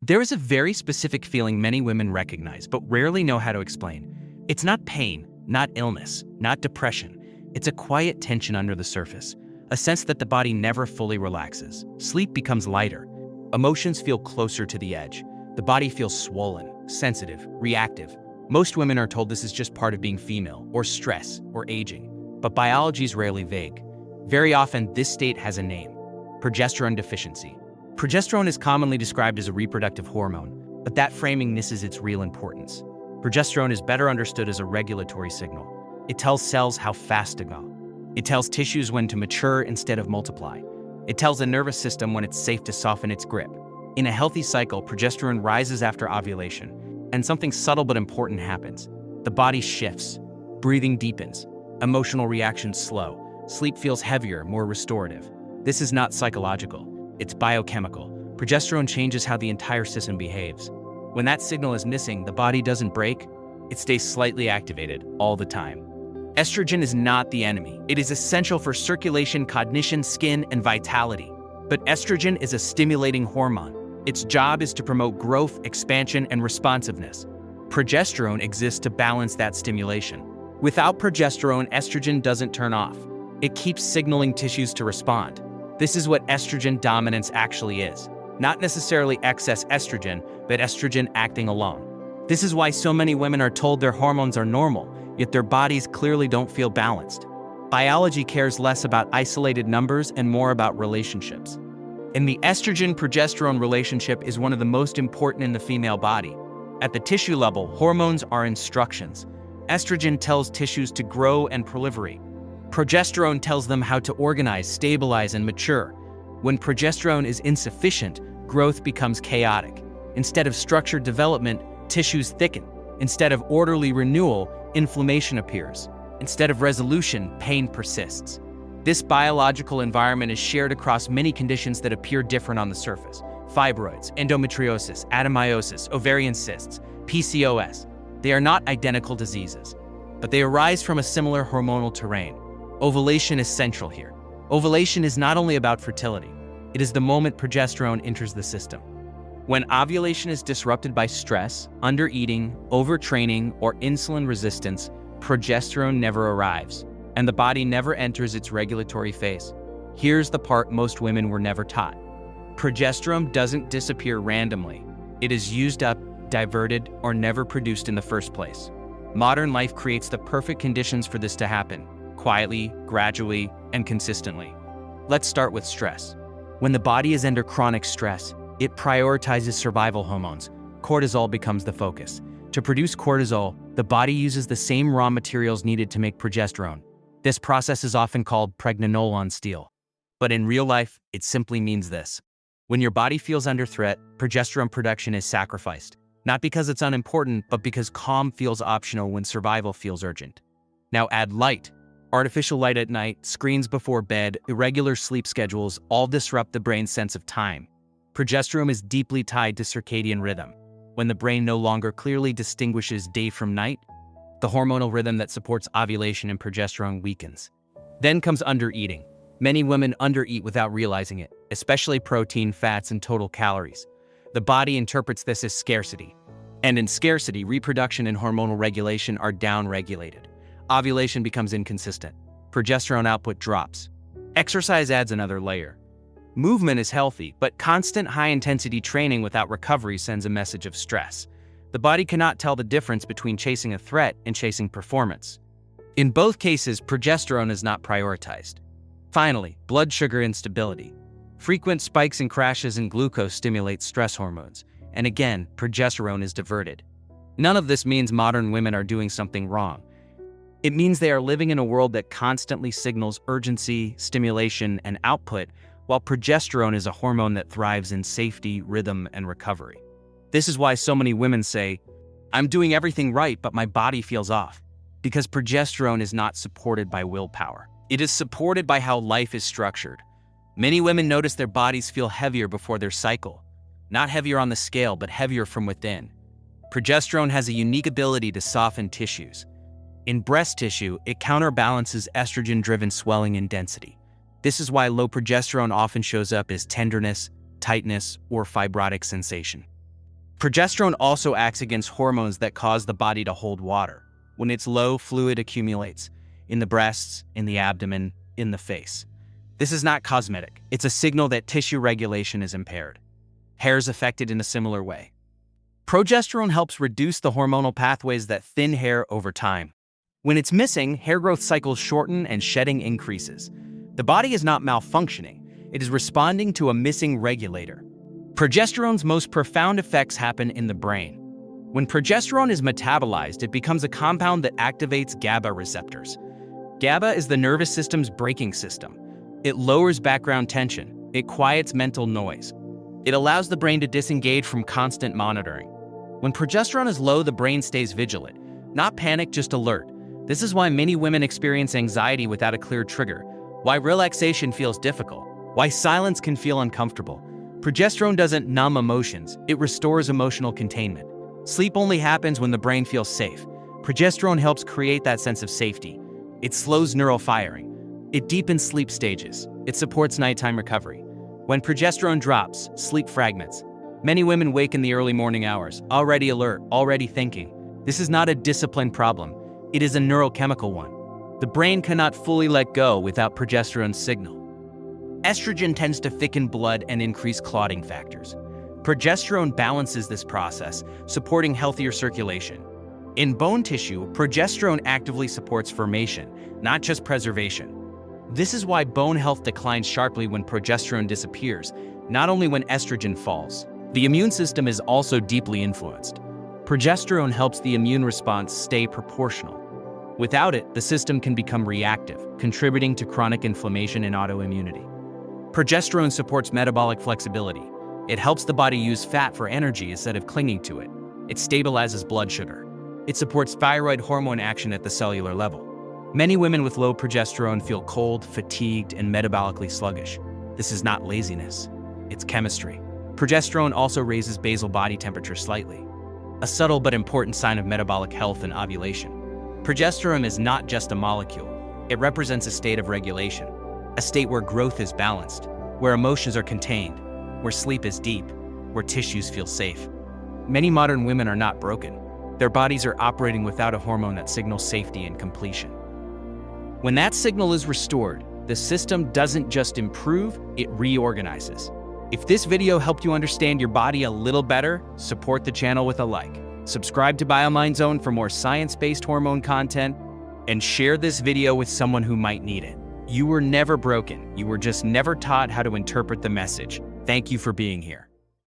There is a very specific feeling many women recognize but rarely know how to explain. It's not pain, not illness, not depression. It's a quiet tension under the surface, a sense that the body never fully relaxes. Sleep becomes lighter. Emotions feel closer to the edge. The body feels swollen, sensitive, reactive. Most women are told this is just part of being female, or stress, or aging. But biology is rarely vague. Very often, this state has a name: progesterone deficiency. Progesterone is commonly described as a reproductive hormone, but that framing misses its real importance. Progesterone is better understood as a regulatory signal. It tells cells how fast to go. It tells tissues when to mature instead of multiply. It tells the nervous system when it's safe to soften its grip. In a healthy cycle, progesterone rises after ovulation, and something subtle but important happens. The body shifts, breathing deepens, emotional reactions slow, sleep feels heavier, more restorative. This is not psychological, it's biochemical. Progesterone changes how the entire system behaves. When that signal is missing, the body doesn't break, it stays slightly activated all the time. Estrogen is not the enemy. It is essential for circulation, cognition, skin, and vitality. But estrogen is a stimulating hormone. Its job is to promote growth, expansion, and responsiveness. Progesterone exists to balance that stimulation. Without progesterone, estrogen doesn't turn off. It keeps signaling tissues to respond. This is what estrogen dominance actually is. Not necessarily excess estrogen, but estrogen acting alone. This is why so many women are told their hormones are normal, yet their bodies clearly don't feel balanced. Biology cares less about isolated numbers and more about relationships. And the estrogen-progesterone relationship is one of the most important in the female body. At the tissue level, hormones are instructions. Estrogen tells tissues to grow and proliferate. Progesterone tells them how to organize, stabilize, and mature. When progesterone is insufficient, growth becomes chaotic. Instead of structured development, tissues thicken. Instead of orderly renewal, inflammation appears. Instead of resolution, pain persists. This biological environment is shared across many conditions that appear different on the surface: fibroids, endometriosis, adenomyosis, ovarian cysts, PCOS. They are not identical diseases, but they arise from a similar hormonal terrain. Ovulation is central here. Ovulation is not only about fertility, it is the moment progesterone enters the system. When ovulation is disrupted by stress, undereating, overtraining, or insulin resistance, progesterone never arrives, and the body never enters its regulatory phase. Here's the part most women were never taught. Progesterone doesn't disappear randomly. It is used up, diverted, or never produced in the first place. Modern life creates the perfect conditions for this to happen: quietly, gradually, and consistently. Let's start with stress. When the body is under chronic stress, it prioritizes survival hormones. Cortisol becomes the focus. To produce cortisol, the body uses the same raw materials needed to make progesterone. This process is often called pregnenolone steal. But in real life, it simply means this: when your body feels under threat, progesterone production is sacrificed. Not because it's unimportant, but because calm feels optional when survival feels urgent. Now add light. Artificial light at night, screens before bed, irregular sleep schedules all disrupt the brain's sense of time. Progesterone is deeply tied to circadian rhythm. When the brain no longer clearly distinguishes day from night, the hormonal rhythm that supports ovulation and progesterone weakens. Then comes undereating. Many women undereat without realizing it, especially protein, fats, and total calories. The body interprets this as scarcity. And in scarcity, reproduction and hormonal regulation are down-regulated. Ovulation becomes inconsistent. Progesterone output drops. Exercise adds another layer. Movement is healthy, but constant high-intensity training without recovery sends a message of stress. The body cannot tell the difference between chasing a threat and chasing performance. In both cases, progesterone is not prioritized. Finally, blood sugar instability. Frequent spikes and crashes in glucose stimulate stress hormones, and again, progesterone is diverted. None of this means modern women are doing something wrong. It means they are living in a world that constantly signals urgency, stimulation, and output, while progesterone is a hormone that thrives in safety, rhythm, and recovery. This is why so many women say, "I'm doing everything right, but my body feels off." Because progesterone is not supported by willpower. It is supported by how life is structured. Many women notice their bodies feel heavier before their cycle. Not heavier on the scale, but heavier from within. Progesterone has a unique ability to soften tissues. In breast tissue, it counterbalances estrogen-driven swelling and density. This is why low progesterone often shows up as tenderness, tightness, or fibrotic sensation. Progesterone also acts against hormones that cause the body to hold water. When it's low, fluid accumulates in the breasts, in the abdomen, in the face. This is not cosmetic. It's a signal that tissue regulation is impaired. Hair is affected in a similar way. Progesterone helps reduce the hormonal pathways that thin hair over time. When it's missing, hair growth cycles shorten and shedding increases. The body is not malfunctioning. It is responding to a missing regulator. Progesterone's most profound effects happen in the brain. When progesterone is metabolized, it becomes a compound that activates GABA receptors. GABA is the nervous system's braking system. It lowers background tension. It quiets mental noise. It allows the brain to disengage from constant monitoring. When progesterone is low, the brain stays vigilant. Not panic, just alert. This is why many women experience anxiety without a clear trigger, why relaxation feels difficult, why silence can feel uncomfortable. Progesterone doesn't numb emotions, it restores emotional containment. Sleep only happens when the brain feels safe. Progesterone helps create that sense of safety. It slows neural firing. It deepens sleep stages. It supports nighttime recovery. When progesterone drops, sleep fragments. Many women wake in the early morning hours, already alert, already thinking. This is not a discipline problem. It is a neurochemical one. The brain cannot fully let go without progesterone's signal. Estrogen tends to thicken blood and increase clotting factors. Progesterone balances this process, supporting healthier circulation. In bone tissue, progesterone actively supports formation, not just preservation. This is why bone health declines sharply when progesterone disappears, not only when estrogen falls. The immune system is also deeply influenced. Progesterone helps the immune response stay proportional. Without it, the system can become reactive, contributing to chronic inflammation and autoimmunity. Progesterone supports metabolic flexibility. It helps the body use fat for energy instead of clinging to it. It stabilizes blood sugar. It supports thyroid hormone action at the cellular level. Many women with low progesterone feel cold, fatigued, and metabolically sluggish. This is not laziness. It's chemistry. Progesterone also raises basal body temperature slightly, a subtle but important sign of metabolic health and ovulation. Progesterone is not just a molecule. It represents a state of regulation. A state where growth is balanced, where emotions are contained, where sleep is deep, where tissues feel safe. Many modern women are not broken. Their bodies are operating without a hormone that signals safety and completion. When that signal is restored, the system doesn't just improve, it reorganizes. If this video helped you understand your body a little better, support the channel with a like. Subscribe to BioMind Zone for more science-based hormone content, and share this video with someone who might need it. You were never broken. You were just never taught how to interpret the message. Thank you for being here.